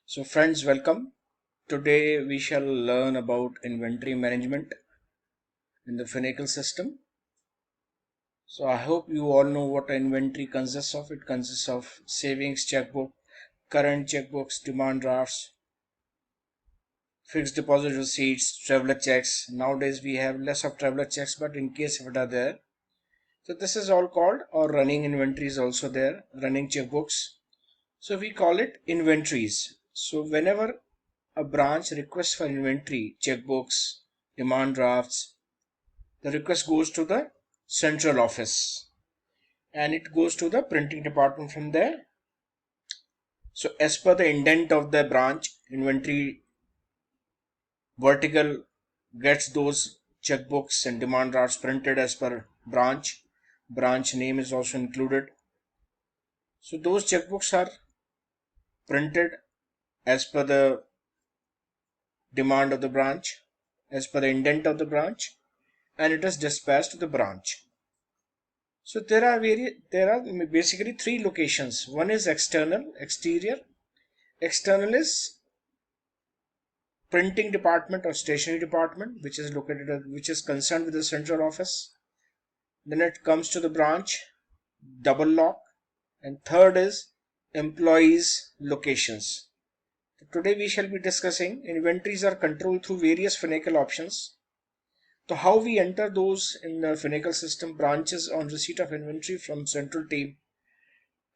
So friends, welcome. Today we shall learn about inventory management in the Finacle system. So I hope you all know what inventory consists of. It consists of savings checkbook, current checkbooks, demand drafts, fixed deposit receipts, traveler checks. Nowadays we have less of traveler checks, but in case if it are there. So this is all called, or running inventory is also there, running checkbooks. So we call it inventories. So whenever a branch requests for inventory, checkbooks, demand drafts, the request goes to the central office and it goes to the printing department from there. So as per the indent of the branch, inventory vertical gets those checkbooks and demand drafts printed as per branch. Branch name is also included. So those checkbooks are printed as per the demand of the branch, as per the indent of the branch, and it is dispatched to the branch. So there are basically three locations. One is external, exterior. External is printing department or stationery department, which is which is concerned with the central office. Then it comes to the branch, double lock, and third is employees locations. Today we shall be discussing inventories are controlled through various Finacle options. So how we enter those in the Finacle system branches on receipt of inventory from central team.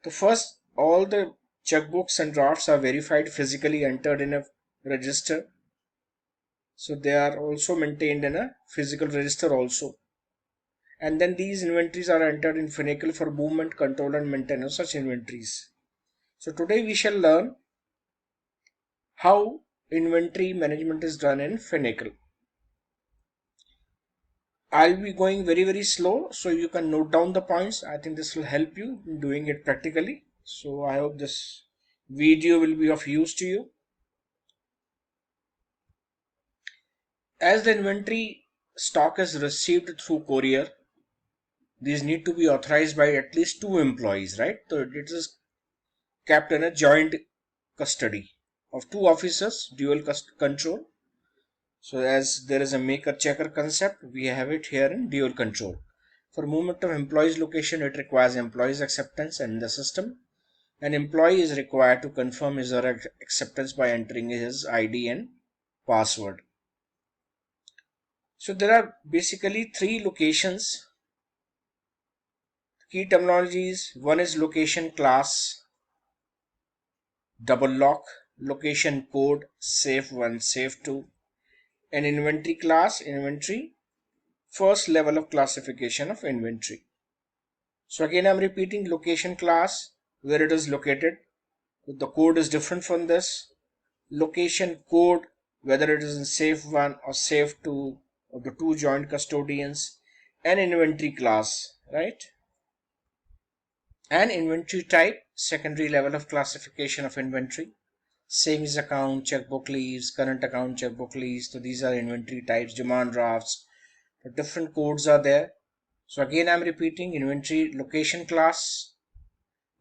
The first, all the checkbooks and drafts are verified physically entered in a register. So they are also maintained in a physical register also. And then these inventories are entered in Finacle for movement, control and maintenance of such inventories. So today we shall learn how inventory management is done in Finacle. I'll be going very slow so you can note down the points. I think this will help you in doing it practically. So I hope this video will be of use to you. As the inventory stock is received through courier, these need to be authorized by at least two employees, right? So it is kept in a joint custody of two officers, dual control. So as there is a maker checker concept, we have it here in dual control. For movement of employees location, it requires employees acceptance in the system. An employee is required to confirm his or her acceptance by entering his ID and password. So there are basically three locations. Key terminologies: one is location class, double lock, location code, safe 1, safe 2, and inventory class, inventory, first level of classification of inventory. So again I'm repeating: location class, where it is located, the code is different from this. Location code, whether it is in safe 1 or safe 2 of the two joint custodians, and inventory class, right? And inventory type, secondary level of classification of inventory. Savings account, checkbook leaves, current account, checkbook leaves. So these are inventory types. Demand drafts, the different codes are there. So again I'm repeating: inventory location class,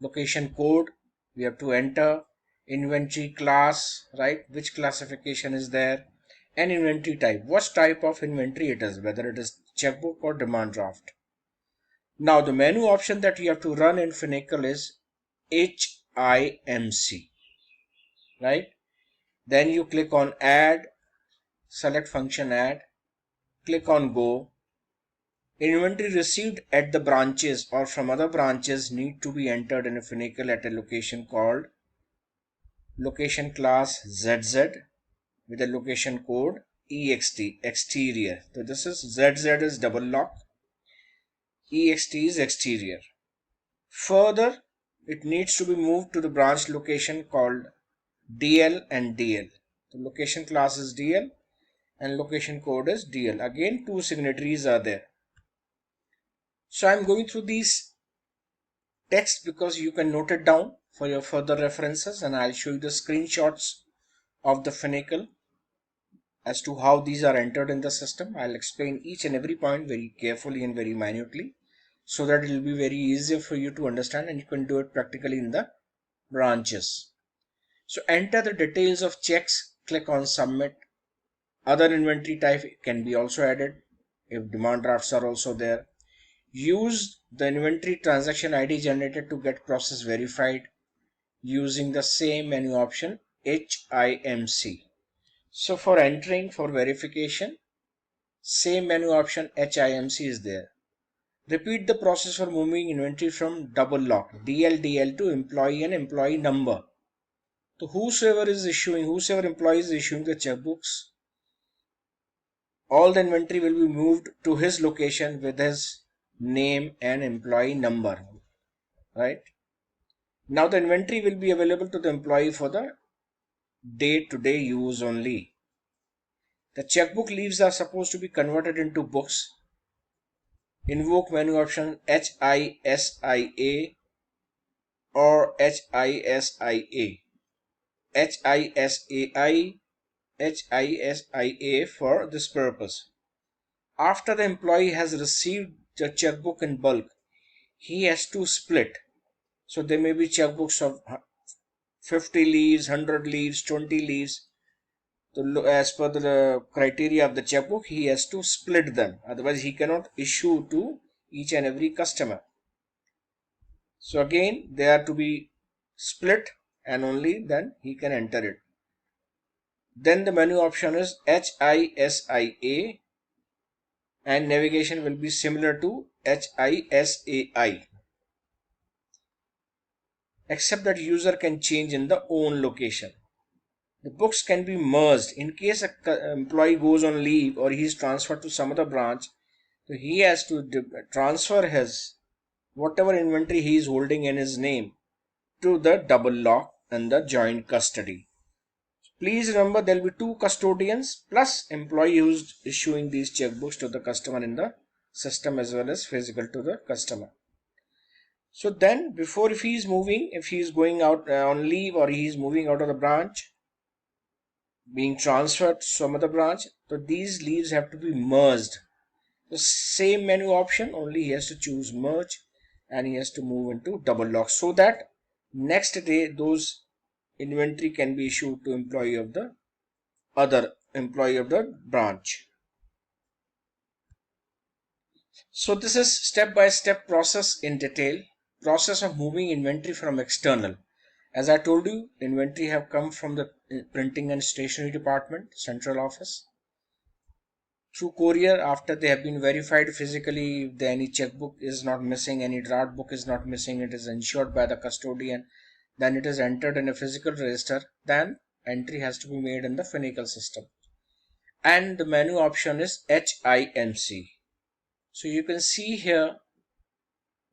location code, we have to enter, inventory class, right, which classification is there, and inventory type, what type of inventory it is, whether it is checkbook or demand draft. Now the menu option that you have to run in Finacle is HIMC, right? Then you click on add, select function add, click on go. Inventory received at the branches or from other branches need to be entered in a Finacle at a location called location class ZZ with a location code EXT, exterior. So this is ZZ is double lock, EXT is exterior. Further, it needs to be moved to the branch location called DL and DL. The location class is DL and location code is DL. Again, two signatories are there. So I'm going through these text because you can note it down for your further references, and I'll show you the screenshots of the Finacle as to how these are entered in the system. I'll explain each and every point very carefully and very minutely so that it will be very easier for you to understand and you can do it practically in the branches. So enter the details of checks, click on submit. Other inventory type can be also added if demand drafts are also there. Use the inventory transaction ID generated to get process verified using the same menu option HIMC. So for entering for verification, same menu option HIMC is there. Repeat the process for moving inventory from double lock DLDL to employee and employee number. So whosoever employee is issuing the checkbooks, all the inventory will be moved to his location with his name and employee number, right? Now the inventory will be available to the employee for the day-to-day use only. The checkbook leaves are supposed to be converted into books. Invoke menu option HISIA or HISIA, HISAI, HISIA for this purpose. After the employee has received the checkbook in bulk, he has to split. So there may be checkbooks of 50 leaves, 100 leaves, 20 leaves. So as per the criteria of the checkbook, he has to split them. Otherwise, he cannot issue to each and every customer. So again, they are to be split and only then he can enter it. Then the menu option is HISIA and navigation will be similar to HISAI. Except that user can change in the own location. The books can be merged in case an employee goes on leave or he is transferred to some other branch. So he has to transfer his whatever inventory he is holding in his name to the double lock and the joint custody. Please remember there will be two custodians plus employee who's issuing these checkbooks to the customer in the system as well as physical to the customer. So then before if he is going out on leave or he is moving out of the branch, being transferred to some other branch, so these leaves have to be merged. The same menu option, only he has to choose merge and he has to move into double lock so that next day those inventory can be issued to employee of the other employee of the branch. So this is step-by-step process in detail. Process of moving inventory from external. As I told you, inventory have come from the printing and stationery department, central office. Through courier, after they have been verified physically, if any checkbook is not missing, any draft book is not missing, it is ensured by the custodian, then it is entered in a physical register, then entry has to be made in the Finacle system. And the menu option is HIMC. So you can see here,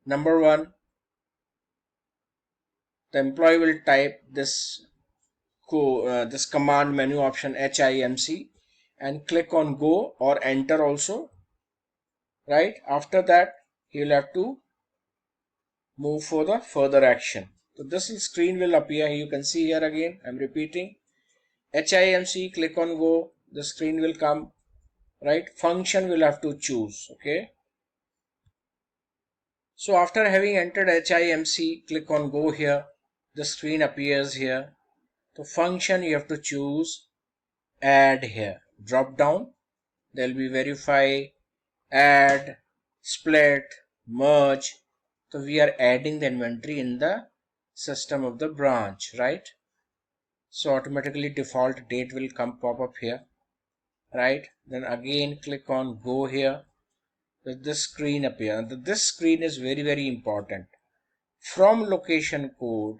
number one, the employee will type this command menu option HIMC and click on go or enter also, right? After that he will have to move for the further action. So this screen will appear. You can see here again, I'm repeating, HIMC, click on go, the screen will come, right? Function will have to choose, okay? So after having entered HIMC, click on go here, the screen appears here. So function you have to choose add here, drop down, there will be verify, add, split, merge. So we are adding the inventory in the system of the branch, right? So automatically default date will come pop up here, right? Then again click on go here. This screen appear. This screen is very important. From location code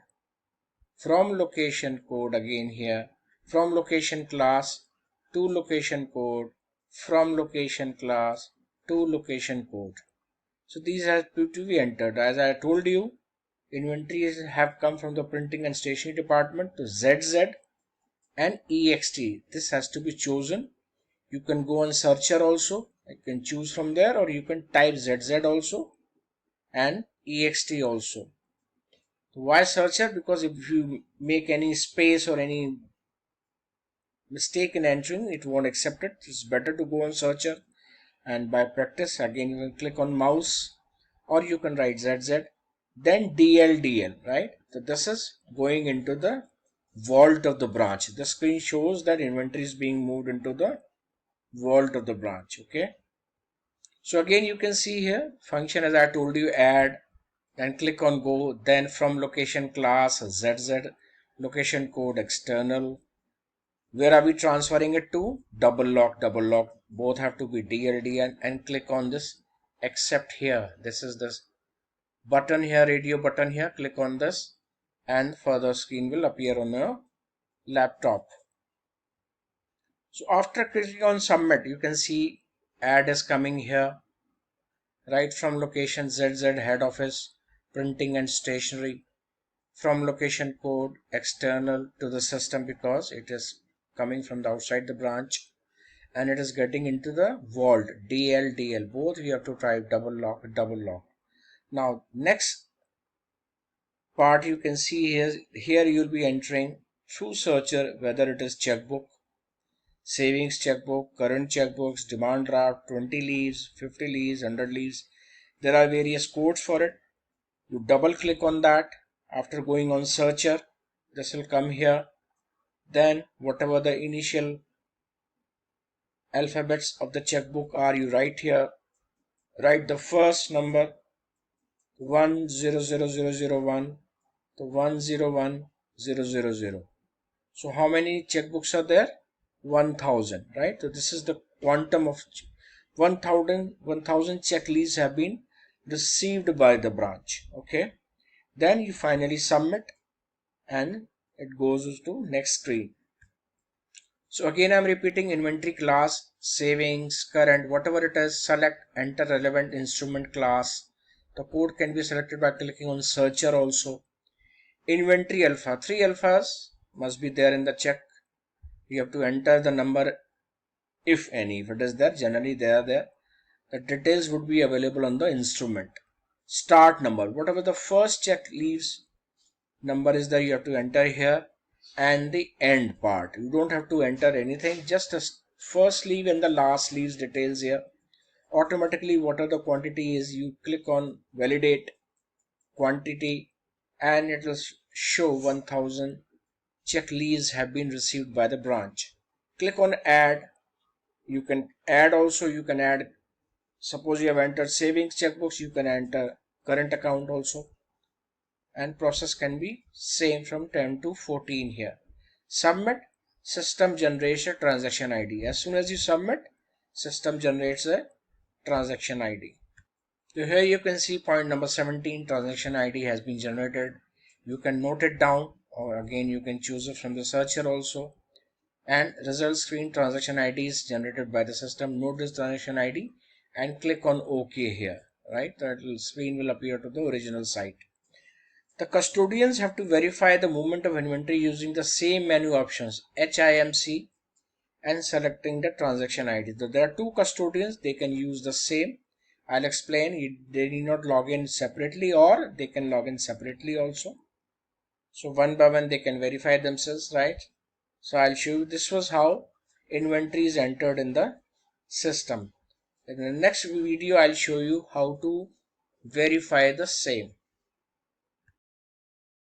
again here, from location class to location code, from location class to location code. So these have to be entered. As I told you, inventories have come from the printing and stationery department to ZZ and EXT. This has to be chosen. You can go on searcher also. You can choose from there, or you can type ZZ also and EXT also. Why searcher? Because if you make any space or any mistake in entering, it won't accept it. It's better to go on searcher, and by practice again you can click on mouse or you can write ZZ, then DLDL, right? So this is going into the vault of the branch. The screen shows that inventory is being moved into the vault of the branch. Okay. So again, you can see here function, as I told you, add, then click on go, then from location class ZZ, location code external. Where are we transferring it to? Double lock, both have to be DLD, and click on this except here. This is this button here, radio button here. Click on this and further screen will appear on your laptop. So after clicking on submit, you can see add is coming here. Right from location ZZ head office, printing and stationery. From location code external to the system, because it is coming from the outside the branch, and it is getting into the vault DL. Both we have to type double lock. Now next part you can see here you'll be entering through searcher whether it is checkbook, savings checkbook, current checkbooks, demand draft, 20 leaves, 50 leaves, 100 leaves. There are various codes for it. You double click on that. After going on searcher, this will come here. Then whatever the initial alphabets of the checkbook are, you write here. Write the first number 100001 to 101000. So how many checkbooks are there? 1000, right? So this is the quantum of 1000 check leaves have been received by the branch. Okay. Then you finally submit and it goes to next screen. So again I'm repeating, inventory class, savings, current, whatever it is, select, enter relevant instrument class. The code can be selected by clicking on searcher also. Inventory alpha, 3 alphas must be there in the check. You have to enter the number, if any. If it is there, generally they are there. The details would be available on the instrument. Start number, whatever the first check leaves number is there, you have to enter here. And the end part, you don't have to enter anything, just the first leave and the last leaves details here. Automatically whatever the quantity is, you click on validate quantity and it will show 1000 check leaves have been received by the branch. Click on add. You can add also, you can add, suppose you have entered savings checkbooks, you can enter current account also, and process can be same from 10 to 14 here. Submit, system generates a transaction ID. As soon as you submit, system generates a transaction ID. So here you can see point number 17, transaction ID has been generated. You can note it down, or again you can choose it from the searcher also. And result screen, transaction ID is generated by the system. Note this transaction ID and click on OK here, right? That screen will appear to the original site. The custodians have to verify the movement of inventory using the same menu options, HIMC, and selecting the transaction ID. So there are two custodians, they can use the same. I'll explain, they need not log in separately, or they can log in separately also. So one by one they can verify themselves, right? So I'll show you, this was how inventory is entered in the system. In the next video I'll show you how to verify the same.